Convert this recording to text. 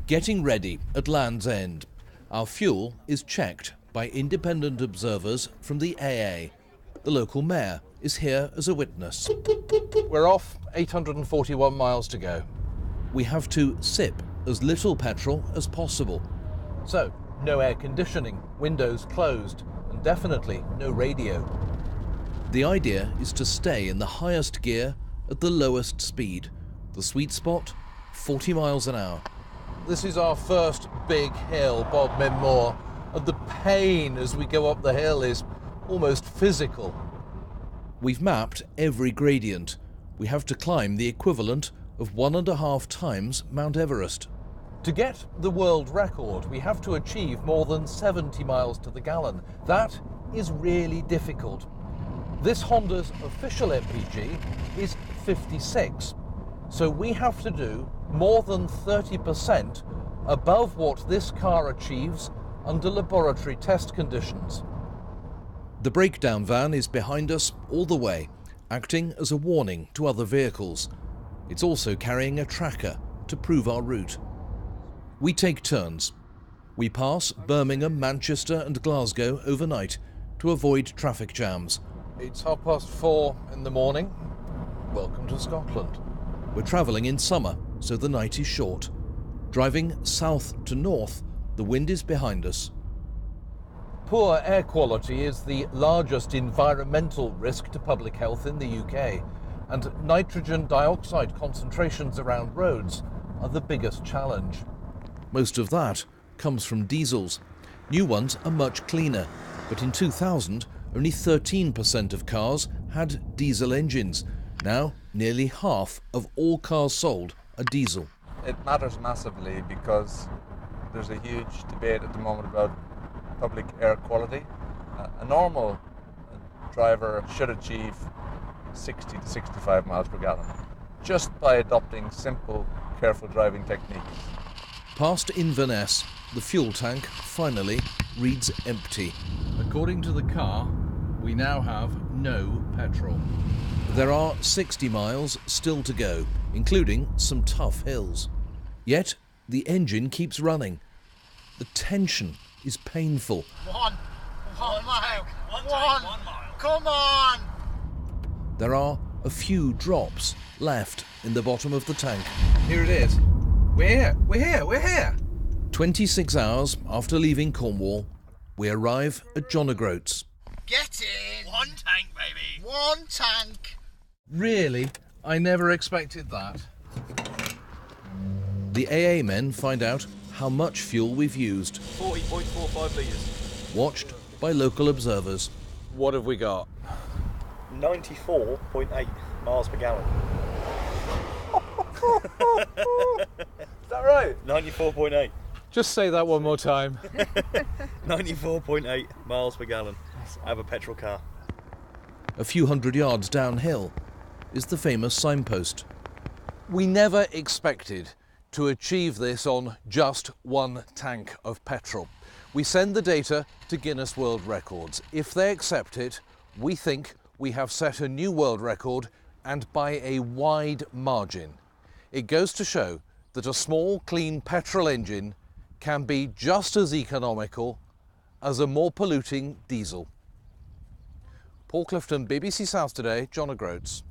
Getting ready at Land's End. Our fuel is checked by independent observers from the AA. The local mayor is here as a witness. We're off, 841 miles to go. We have to sip as little petrol as possible. So, no air conditioning, windows closed, and definitely no radio. The idea is to stay in the highest gear at the lowest speed. The sweet spot, 40 miles an hour. This is our first big hill, Bob Minmore, and the pain as we go up the hill is almost physical. We've mapped every gradient. We have to climb the equivalent of 1.5 times Mount Everest. To get the world record, we have to achieve more than 70 miles to the gallon. That is really difficult. This Honda's official MPG is 56, so we have to do more than 30% above what this car achieves under laboratory test conditions. The breakdown van is behind us all the way, acting as a warning to other vehicles. It's also carrying a tracker to prove our route. We take turns. We pass Birmingham, Manchester and Glasgow overnight to avoid traffic jams. It's 4:30 in the morning. Welcome to Scotland. We're travelling in summer, so the night is short. Driving south to north, the wind is behind us. Poor air quality is the largest environmental risk to public health in the UK, and nitrogen dioxide concentrations around roads are the biggest challenge. Most of that comes from diesels. New ones are much cleaner, but in 2000, only 13% of cars had diesel engines. Now, nearly half of all cars sold are diesel. It matters massively because there's a huge debate at the moment about public air quality. A normal driver should achieve 60 to 65 miles per gallon just by adopting simple, careful driving techniques. Past Inverness, the fuel tank finally reads empty. According to the car, we now have no petrol. There are 60 miles still to go, including some tough hills. Yet, the engine keeps running. The tension is painful. One mile. Come on! There are a few drops left in the bottom of the tank. Here it is. We're here! 26 hours after leaving Cornwall, we arrive at John O'Groats. Get in! One tank, baby! One tank! Really? I never expected that. The AA men find out how much fuel we've used. 40.45 litres. Watched by local observers. What have we got? 94.8 miles per gallon. Is that right? 94.8. Just say that one more time. 94.8 miles per gallon. I have a petrol car. A few hundred yards downhill is the famous signpost. We never expected to achieve this on just one tank of petrol. We send the data to Guinness World Records. If they accept it, we think we have set a new world record, and by a wide margin. It goes to show that a small, clean petrol engine can be just as economical as a more polluting diesel. Paul Clifton, BBC South Today, John O'Groats.